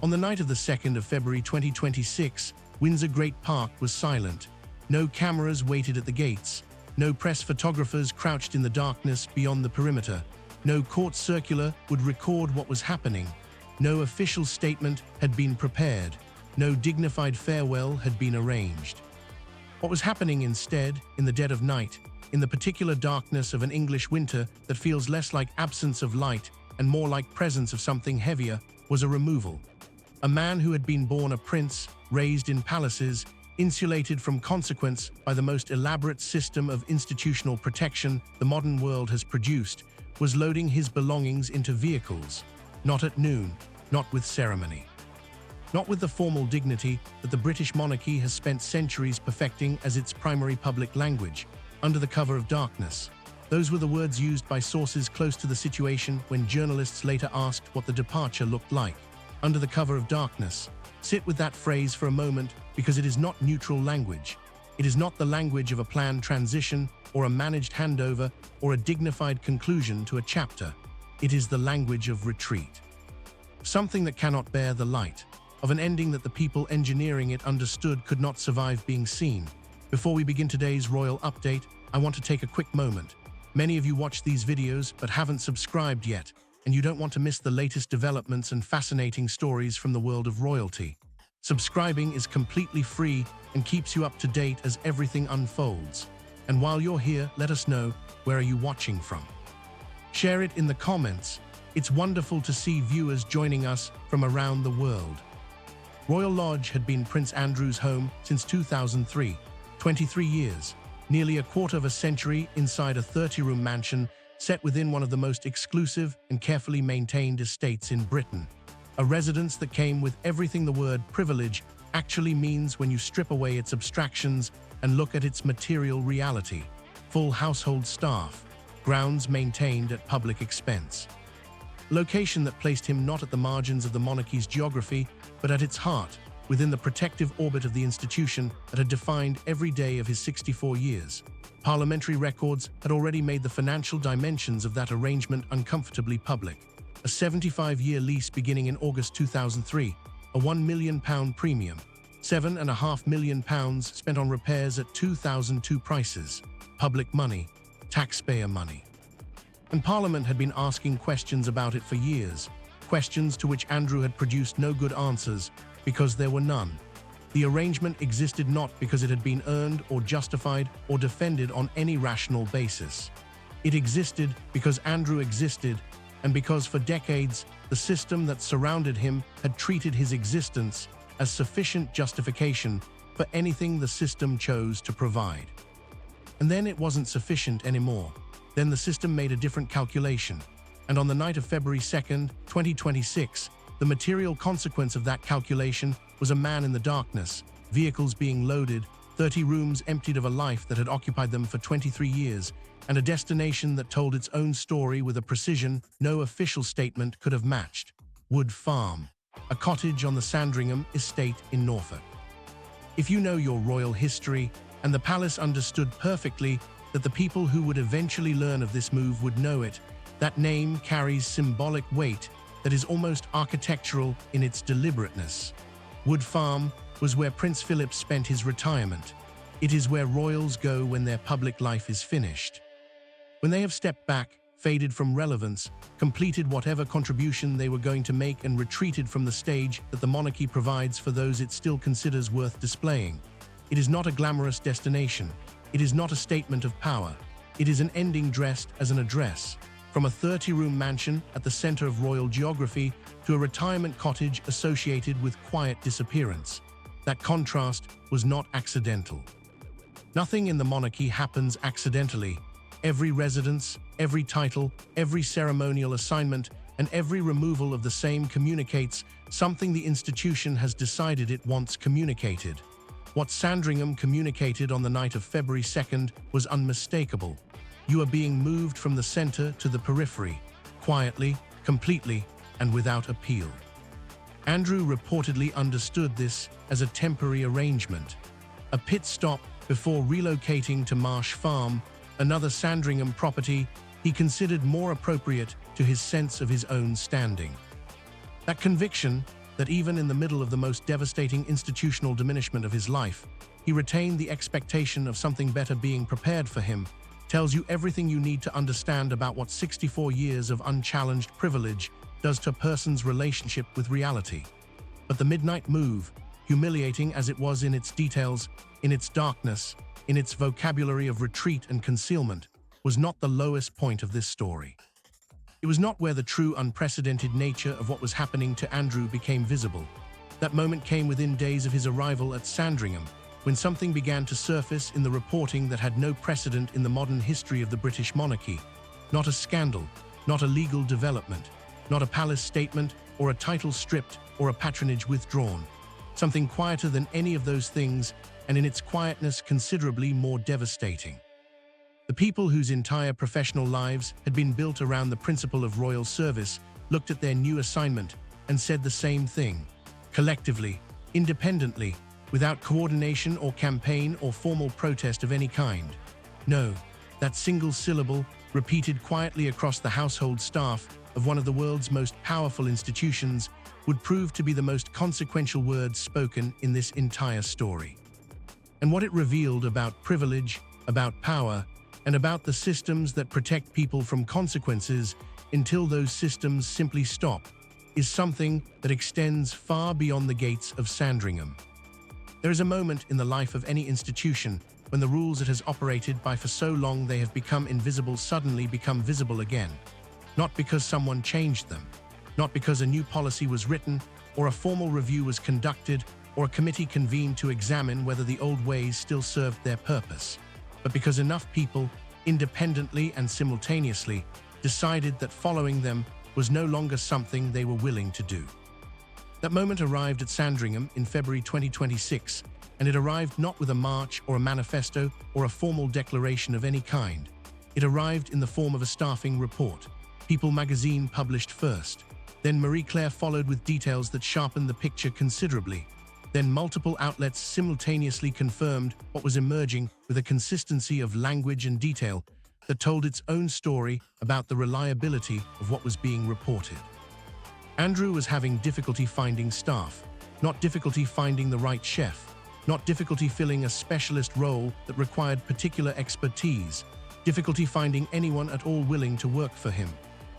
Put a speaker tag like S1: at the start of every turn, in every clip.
S1: On the night of the 2nd of February 2026, Windsor Great Park was silent. No cameras waited at the gates. No press photographers crouched in the darkness beyond the perimeter. No court circular would record what was happening. No official statement had been prepared. No dignified farewell had been arranged. What was happening instead, in the dead of night, in the particular darkness of an English winter that feels less like absence of light and more like presence of something heavier, was a removal. A man who had been born a prince, raised in palaces, insulated from consequence by the most elaborate system of institutional protection the modern world has produced, was loading his belongings into vehicles, not at noon, not with ceremony. Not with the formal dignity that the British monarchy has spent centuries perfecting as its primary public language, under the cover of darkness. Those were the words used by sources close to the situation when journalists later asked what the departure looked like. Under the cover of darkness. Sit with that phrase for a moment, because it is not neutral language. It is not the language of a planned transition or a managed handover or a dignified conclusion to a chapter. It is the language of retreat. Something that cannot bear the light, of an ending that the people engineering it understood could not survive being seen. Before we begin today's royal update, I want to take a quick moment. Many of you watch these videos but haven't subscribed yet, and you don't want to miss the latest developments and fascinating stories from the world of royalty. Subscribing is completely free and keeps you up to date as everything unfolds. And while you're here, let us know, where are you watching from? Share it in the comments. It's wonderful to see viewers joining us from around the world. Royal Lodge had been Prince Andrew's home since 2003, 23 years, nearly a quarter of a century inside a 30-room mansion set within one of the most exclusive and carefully maintained estates in Britain. A residence that came with everything the word privilege actually means when you strip away its abstractions and look at its material reality. Full household staff, grounds maintained at public expense. Location that placed him not at the margins of the monarchy's geography, but at its heart, within the protective orbit of the institution that had defined every day of his 64 years. Parliamentary records had already made the financial dimensions of that arrangement uncomfortably public. A 75-year lease beginning in August 2003, a £1 million premium, £7.5 million spent on repairs at 2002 prices, public money, taxpayer money. And Parliament had been asking questions about it for years, questions to which Andrew had produced no good answers because there were none. The arrangement existed not because it had been earned or justified or defended on any rational basis. It existed because Andrew existed, and because for decades the system that surrounded him had treated his existence as sufficient justification for anything the system chose to provide. And then it wasn't sufficient anymore. Then the system made a different calculation, and on the night of February 2nd, 2026, the material consequence of that calculation was a man in the darkness, vehicles being loaded, 30 rooms emptied of a life that had occupied them for 23 years, and a destination that told its own story with a precision no official statement could have matched. Wood Farm, a cottage on the Sandringham estate in Norfolk. If you know your royal history, and the palace understood perfectly that the people who would eventually learn of this move would know it, that name carries symbolic weight that is almost architectural in its deliberateness. Wood Farm was where Prince Philip spent his retirement. It is where royals go when their public life is finished. When they have stepped back, faded from relevance, completed whatever contribution they were going to make and retreated from the stage that the monarchy provides for those it still considers worth displaying. It is not a glamorous destination. It is not a statement of power. It is an ending dressed as an address. From a 30-room mansion at the center of royal geography to a retirement cottage associated with quiet disappearance. That contrast was not accidental. Nothing in the monarchy happens accidentally. Every residence, every title, every ceremonial assignment, and every removal of the same communicates something the institution has decided it wants communicated. What Sandringham communicated on the night of February 2nd was unmistakable. You are being moved from the center to the periphery, quietly, completely, and without appeal. Andrew reportedly understood this as a temporary arrangement, a pit stop before relocating to Marsh Farm, another Sandringham property he considered more appropriate to his sense of his own standing. That conviction, that even in the middle of the most devastating institutional diminishment of his life, he retained the expectation of something better being prepared for him, tells you everything you need to understand about what 64 years of unchallenged privilege does to a person's relationship with reality. But the midnight move, humiliating as it was in its details, in its darkness, in its vocabulary of retreat and concealment, was not the lowest point of this story. It was not where the true unprecedented nature of what was happening to Andrew became visible. That moment came within days of his arrival at Sandringham, when something began to surface in the reporting that had no precedent in the modern history of the British monarchy. Not a scandal, not a legal development, not a palace statement, or a title stripped, or a patronage withdrawn. Something quieter than any of those things, and in its quietness considerably more devastating. The people whose entire professional lives had been built around the principle of royal service looked at their new assignment and said the same thing, collectively, independently, without coordination or campaign or formal protest of any kind. No, that single syllable, repeated quietly across the household staff of one of the world's most powerful institutions, would prove to be the most consequential words spoken in this entire story. And what it revealed about privilege, about power, and about the systems that protect people from consequences until those systems simply stop, is something that extends far beyond the gates of Sandringham. There is a moment in the life of any institution when the rules it has operated by for so long they have become invisible suddenly become visible again. Not because someone changed them, not because a new policy was written, or a formal review was conducted, or a committee convened to examine whether the old ways still served their purpose, but because enough people, independently and simultaneously, decided that following them was no longer something they were willing to do. That moment arrived at Sandringham in February 2026, and it arrived not with a march or a manifesto or a formal declaration of any kind. It arrived in the form of a staffing report. People magazine published first. Then Marie Claire followed with details that sharpened the picture considerably. Then multiple outlets simultaneously confirmed what was emerging with a consistency of language and detail that told its own story about the reliability of what was being reported. Andrew was having difficulty finding staff, not difficulty finding the right chef, not difficulty filling a specialist role that required particular expertise, difficulty finding anyone at all willing to work for him.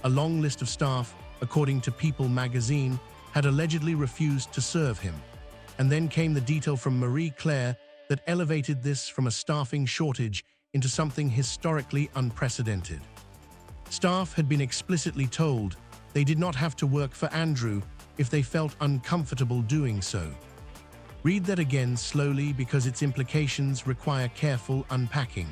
S1: A long list of staff, according to People magazine, had allegedly refused to serve him. And then came the detail from Marie Claire that elevated this from a staffing shortage into something historically unprecedented. Staff had been explicitly told they did not have to work for Andrew if they felt uncomfortable doing so. Read that again slowly because its implications require careful unpacking.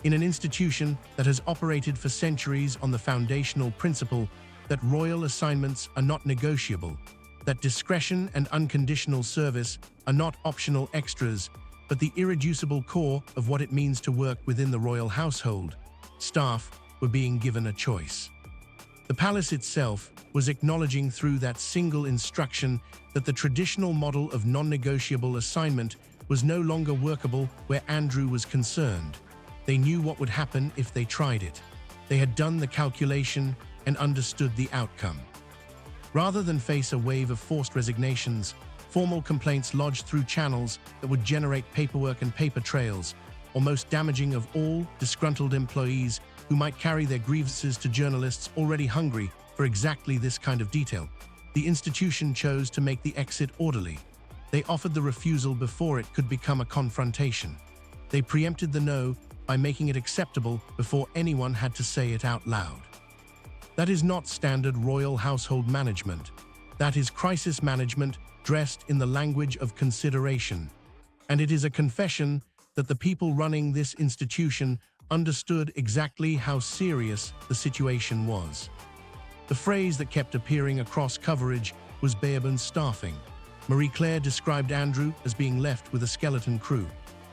S1: In an institution that has operated for centuries on the foundational principle that royal assignments are not negotiable, that discretion and unconditional service are not optional extras, but the irreducible core of what it means to work within the royal household, staff were being given a choice. The palace itself was acknowledging through that single instruction that the traditional model of non-negotiable assignment was no longer workable where Andrew was concerned. They knew what would happen if they tried it. They had done the calculation and understood the outcome. Rather than face a wave of forced resignations, formal complaints lodged through channels that would generate paperwork and paper trails, or most damaging of all, disgruntled employees who might carry their grievances to journalists already hungry for exactly this kind of detail, the institution chose to make the exit orderly. They offered the refusal before it could become a confrontation. They preempted the no by making it acceptable before anyone had to say it out loud. That is not standard royal household management. That is crisis management dressed in the language of consideration. And it is a confession that the people running this institution understood exactly how serious the situation was. The phrase that kept appearing across coverage was bare-bones staffing. Marie Claire described Andrew as being left with a skeleton crew.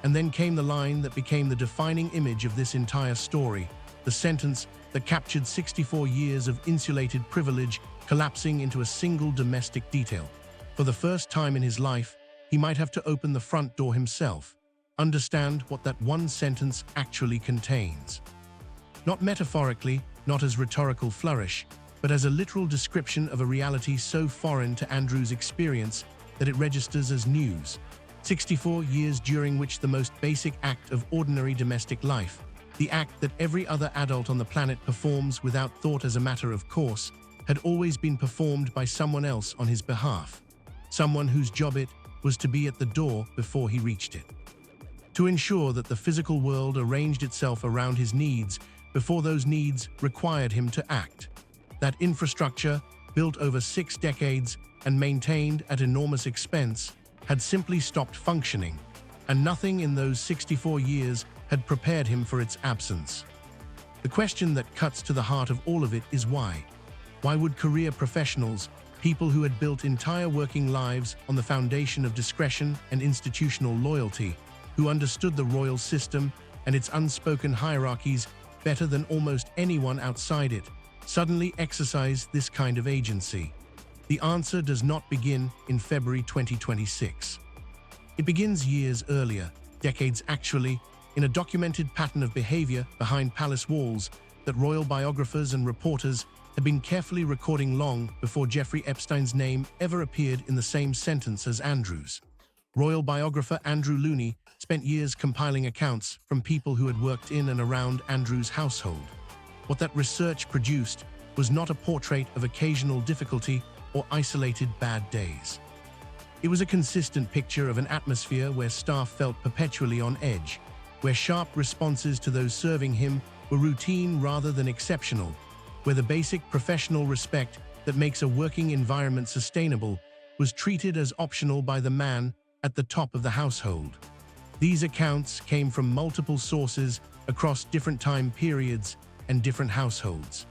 S1: And then came the line that became the defining image of this entire story, the sentence that captured 64 years of insulated privilege collapsing into a single domestic detail. For the first time in his life, he might have to open the front door himself, understand what that one sentence actually contains. Not metaphorically, not as rhetorical flourish, but as a literal description of a reality so foreign to Andrew's experience that it registers as news. 64 years during which the most basic act of ordinary domestic life, the act that every other adult on the planet performs without thought as a matter of course, had always been performed by someone else on his behalf, someone whose job it was to be at the door before he reached it, to ensure that the physical world arranged itself around his needs before those needs required him to act. That infrastructure, built over 6 decades and maintained at enormous expense, had simply stopped functioning, and nothing in those 64 years had prepared him for its absence. The question that cuts to the heart of all of it is why? Why would career professionals, people who had built entire working lives on the foundation of discretion and institutional loyalty, who understood the royal system and its unspoken hierarchies better than almost anyone outside it, suddenly exercise this kind of agency? The answer does not begin in February 2026. It begins years earlier, decades actually, in a documented pattern of behavior behind palace walls that royal biographers and reporters had been carefully recording long before Jeffrey Epstein's name ever appeared in the same sentence as Andrew's. Royal biographer Andrew Looney spent years compiling accounts from people who had worked in and around Andrew's household. What that research produced was not a portrait of occasional difficulty or isolated bad days. It was a consistent picture of an atmosphere where staff felt perpetually on edge, where sharp responses to those serving him were routine rather than exceptional, where the basic professional respect that makes a working environment sustainable was treated as optional by the man at the top of the household. These accounts came from multiple sources across different time periods and different households.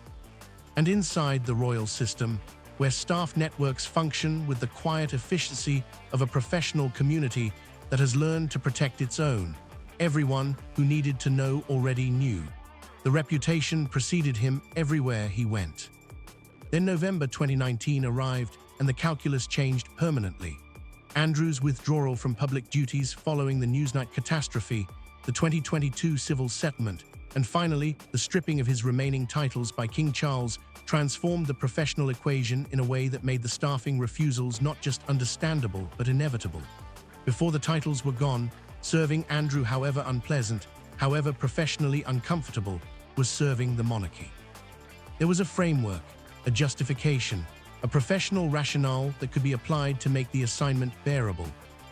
S1: And inside the royal system, where staff networks function with the quiet efficiency of a professional community that has learned to protect its own, everyone who needed to know already knew. The reputation preceded him everywhere he went. Then November 2019 arrived and the calculus changed permanently. Andrew's withdrawal from public duties following the Newsnight catastrophe, the 2022 civil settlement, and finally, the stripping of his remaining titles by King Charles transformed the professional equation in a way that made the staffing refusals not just understandable but inevitable. Before the titles were gone, serving Andrew, however unpleasant, however professionally uncomfortable, was serving the monarchy. There was a framework, a justification, a professional rationale that could be applied to make the assignment bearable.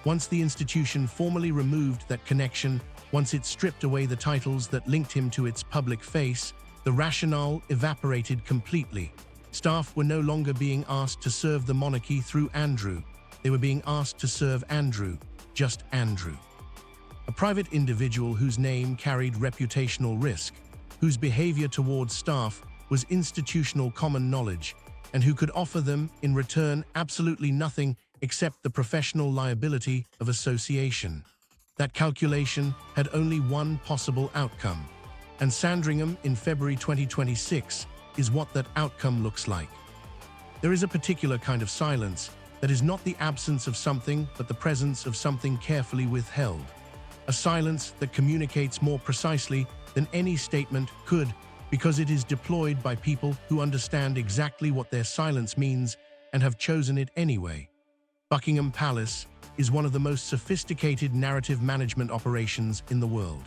S1: Once the institution formally removed that connection, once it stripped away the titles that linked him to its public face, the rationale evaporated completely. Staff were no longer being asked to serve the monarchy through Andrew. They were being asked to serve Andrew, just Andrew. A private individual whose name carried reputational risk, whose behavior towards staff was institutional common knowledge, and who could offer them, in return, absolutely nothing except the professional liability of association. That calculation had only one possible outcome, and Sandringham in February 2026 is what that outcome looks like. There is a particular kind of silence that is not the absence of something but the presence of something carefully withheld. A silence that communicates more precisely than any statement could because it is deployed by people who understand exactly what their silence means and have chosen it anyway. Buckingham Palace is one of the most sophisticated narrative management operations in the world.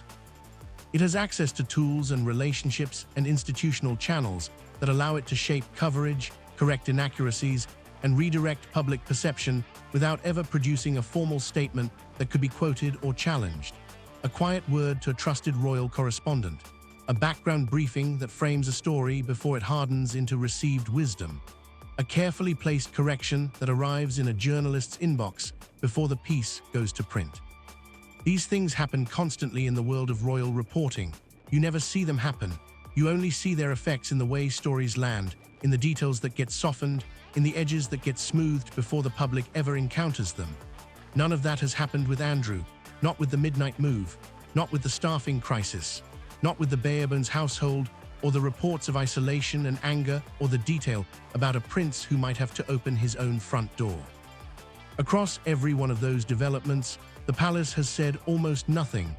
S1: It has access to tools and relationships and institutional channels that allow it to shape coverage, correct inaccuracies, and redirect public perception without ever producing a formal statement that could be quoted or challenged. A quiet word to a trusted royal correspondent. A background briefing that frames a story before it hardens into received wisdom. A carefully placed correction that arrives in a journalist's inbox before the piece goes to print. These things happen constantly in the world of royal reporting. You never see them happen. You only see their effects in the way stories land, in the details that get softened, in the edges that get smoothed before the public ever encounters them. None of that has happened with Andrew, not with the midnight move, not with the staffing crisis, not with the Barebones household, or the reports of isolation and anger, or the detail about a prince who might have to open his own front door. Across every one of those developments, the palace has said almost nothing,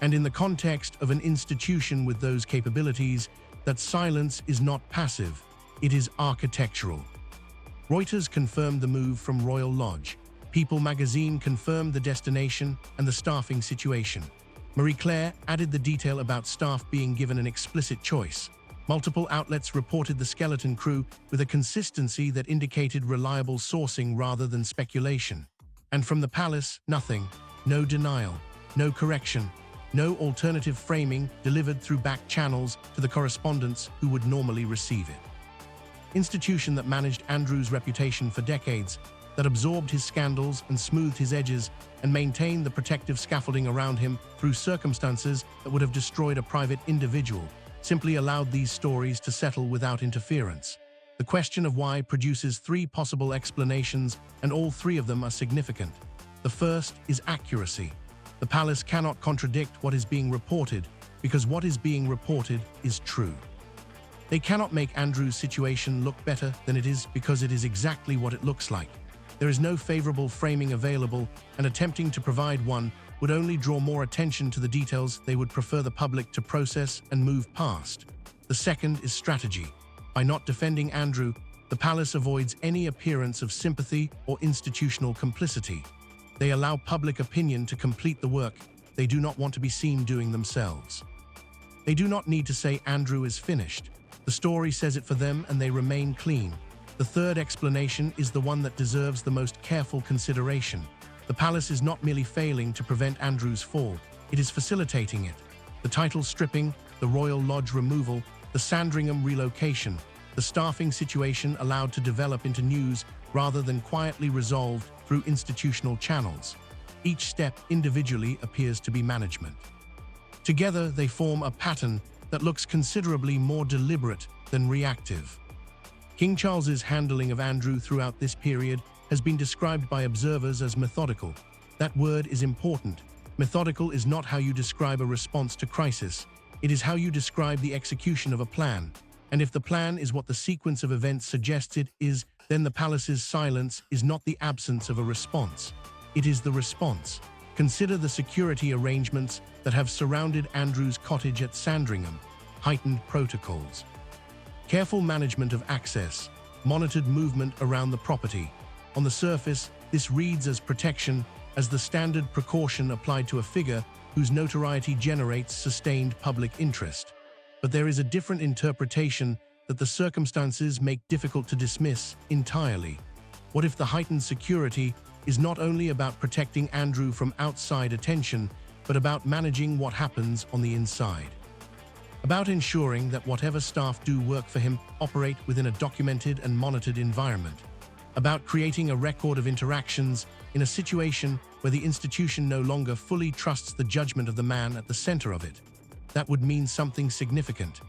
S1: and in the context of an institution with those capabilities, that silence is not passive. It is architectural. Reuters confirmed the move from Royal Lodge. People magazine confirmed the destination and the staffing situation. Marie Claire added the detail about staff being given an explicit choice. Multiple outlets reported the skeleton crew with a consistency that indicated reliable sourcing rather than speculation. And from the palace, nothing, no denial, no correction, no alternative framing delivered through back channels to the correspondents who would normally receive it. Institution that managed Andrew's reputation for decades, that absorbed his scandals and smoothed his edges and maintained the protective scaffolding around him through circumstances that would have destroyed a private individual, simply allowed these stories to settle without interference. The question of why produces three possible explanations, and all three of them are significant. The first is accuracy. The palace cannot contradict what is being reported because what is being reported is true. They cannot make Andrew's situation look better than it is because it is exactly what it looks like. There is no favorable framing available, and attempting to provide one would only draw more attention to the details they would prefer the public to process and move past. The second is strategy. By not defending Andrew, the palace avoids any appearance of sympathy or institutional complicity. They allow public opinion to complete the work they do not want to be seen doing themselves. They do not need to say Andrew is finished. The story says it for them and they remain clean. The third explanation is the one that deserves the most careful consideration. The palace is not merely failing to prevent Andrew's fall, it is facilitating it. The title stripping, the Royal Lodge removal, the Sandringham relocation, the staffing situation allowed to develop into news rather than quietly resolved through institutional channels. Each step individually appears to be management. Together, they form a pattern that looks considerably more deliberate than reactive. King Charles's handling of Andrew throughout this period has been described by observers as methodical. That word is important. Methodical is not how you describe a response to crisis. It is how you describe the execution of a plan. And if the plan is what the sequence of events suggests it is, then the palace's silence is not the absence of a response. It is the response. Consider the security arrangements that have surrounded Andrew's cottage at Sandringham. Heightened protocols. Careful management of access. Monitored movement around the property. On the surface, this reads as protection, as the standard precaution applied to a figure whose notoriety generates sustained public interest. But there is a different interpretation that the circumstances make difficult to dismiss entirely. What if the heightened security is not only about protecting Andrew from outside attention, but about managing what happens on the inside? About ensuring that whatever staff do work for him operate within a documented and monitored environment. About creating a record of interactions in a situation where the institution no longer fully trusts the judgment of the man at the center of it. That would mean something significant.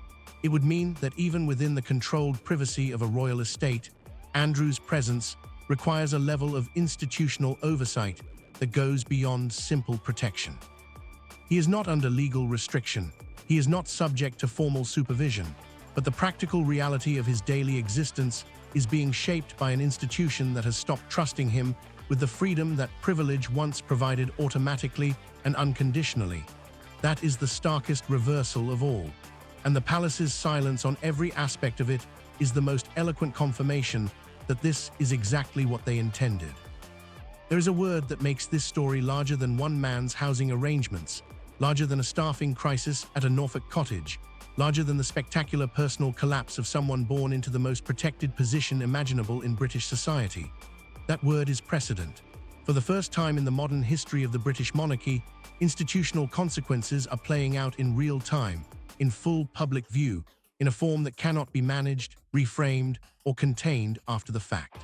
S1: It would mean that even within the controlled privacy of a royal estate, Andrew's presence requires a level of institutional oversight that goes beyond simple protection. He is not under legal restriction. He is not subject to formal supervision, but the practical reality of his daily existence is being shaped by an institution that has stopped trusting him with the freedom that privilege once provided automatically and unconditionally. That is the starkest reversal of all, and the palace's silence on every aspect of it is the most eloquent confirmation that this is exactly what they intended. There is a word that makes this story larger than one man's housing arrangements, larger than a staffing crisis at a Norfolk cottage, larger than the spectacular personal collapse of someone born into the most protected position imaginable in British society. That word is precedent. For the first time in the modern history of the British monarchy, institutional consequences are playing out in real time, in full public view, in a form that cannot be managed, reframed, or contained after the fact.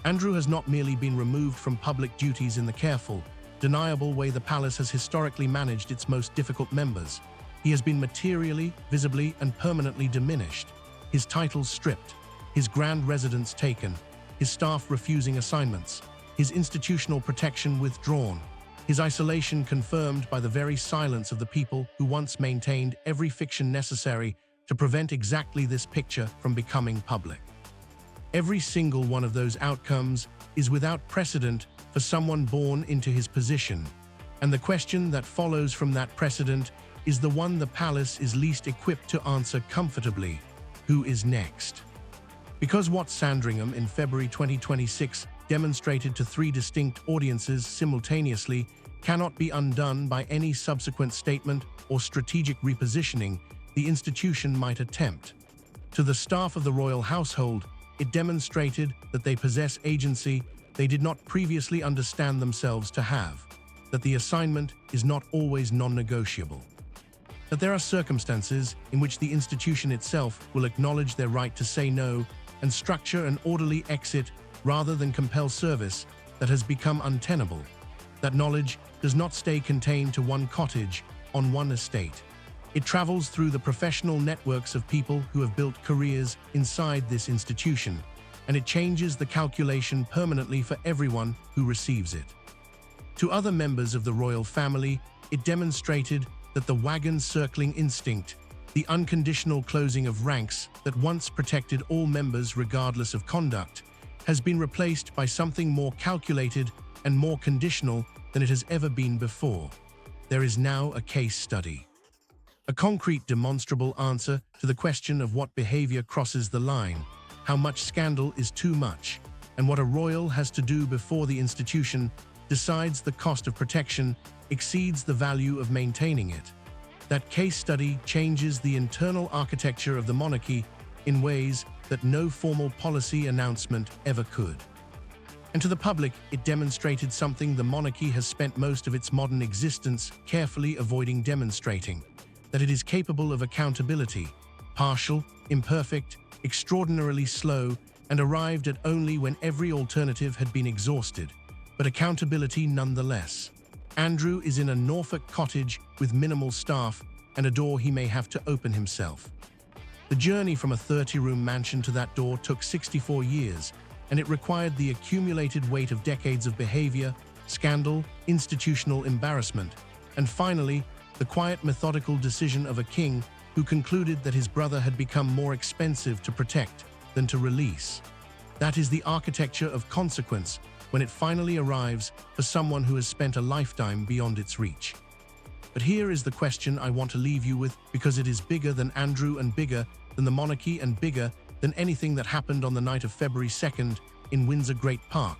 S1: Andrew has not merely been removed from public duties in the careful, deniable way the palace has historically managed its most difficult members. He has been materially, visibly, and permanently diminished. His titles stripped, his grand residence taken, his staff refusing assignments, his institutional protection withdrawn, his isolation confirmed by the very silence of the people who once maintained every fiction necessary to prevent exactly this picture from becoming public. Every single one of those outcomes is without precedent for someone born into his position, and the question that follows from that precedent is the one the palace is least equipped to answer comfortably: who is next? Because what Sandringham in February 2026 demonstrated to three distinct audiences simultaneously cannot be undone by any subsequent statement or strategic repositioning the institution might attempt. To the staff of the royal household, it demonstrated that they possess agency they did not previously understand themselves to have, that the assignment is not always non-negotiable, that there are circumstances in which the institution itself will acknowledge their right to say no and structure an orderly exit rather than compel service that has become untenable. That knowledge does not stay contained to one cottage on one estate. It travels through the professional networks of people who have built careers inside this institution, and it changes the calculation permanently for everyone who receives it. To other members of the royal family, it demonstrated that the wagon circling instinct, the unconditional closing of ranks that once protected all members regardless of conduct, has been replaced by something more calculated and more conditional than it has ever been before. There is now a case study. A concrete, demonstrable answer to the question of what behavior crosses the line, how much scandal is too much, and what a royal has to do before the institution decides the cost of protection exceeds the value of maintaining it. That case study changes the internal architecture of the monarchy in ways that no formal policy announcement ever could. And to the public, it demonstrated something the monarchy has spent most of its modern existence carefully avoiding demonstrating: that it is capable of accountability, partial, imperfect, extraordinarily slow, and arrived at only when every alternative had been exhausted, but accountability nonetheless. Andrew is in a Norfolk cottage with minimal staff and a door he may have to open himself. The journey from a 30-room mansion to that door took 64 years, and it required the accumulated weight of decades of behavior, scandal, institutional embarrassment, and finally, the quiet, methodical decision of a king who concluded that his brother had become more expensive to protect than to release. That is the architecture of consequence when it finally arrives for someone who has spent a lifetime beyond its reach. But here is the question I want to leave you with, because it is bigger than Andrew and bigger than the monarchy and bigger than anything that happened on the night of February 2nd in Windsor Great Park.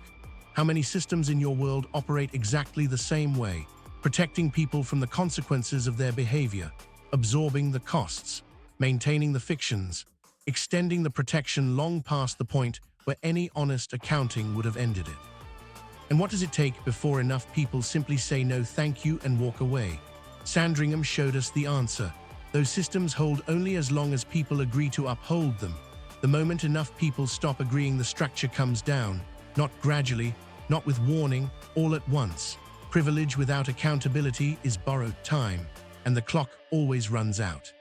S1: How many systems in your world operate exactly the same way, protecting people from the consequences of their behavior, absorbing the costs, maintaining the fictions, extending the protection long past the point where any honest accounting would have ended it? And what does it take before enough people simply say no thank you and walk away? Sandringham showed us the answer. Those systems hold only as long as people agree to uphold them. The moment enough people stop agreeing, the structure comes down, not gradually, not with warning, all at once. Privilege without accountability is borrowed time, and the clock always runs out.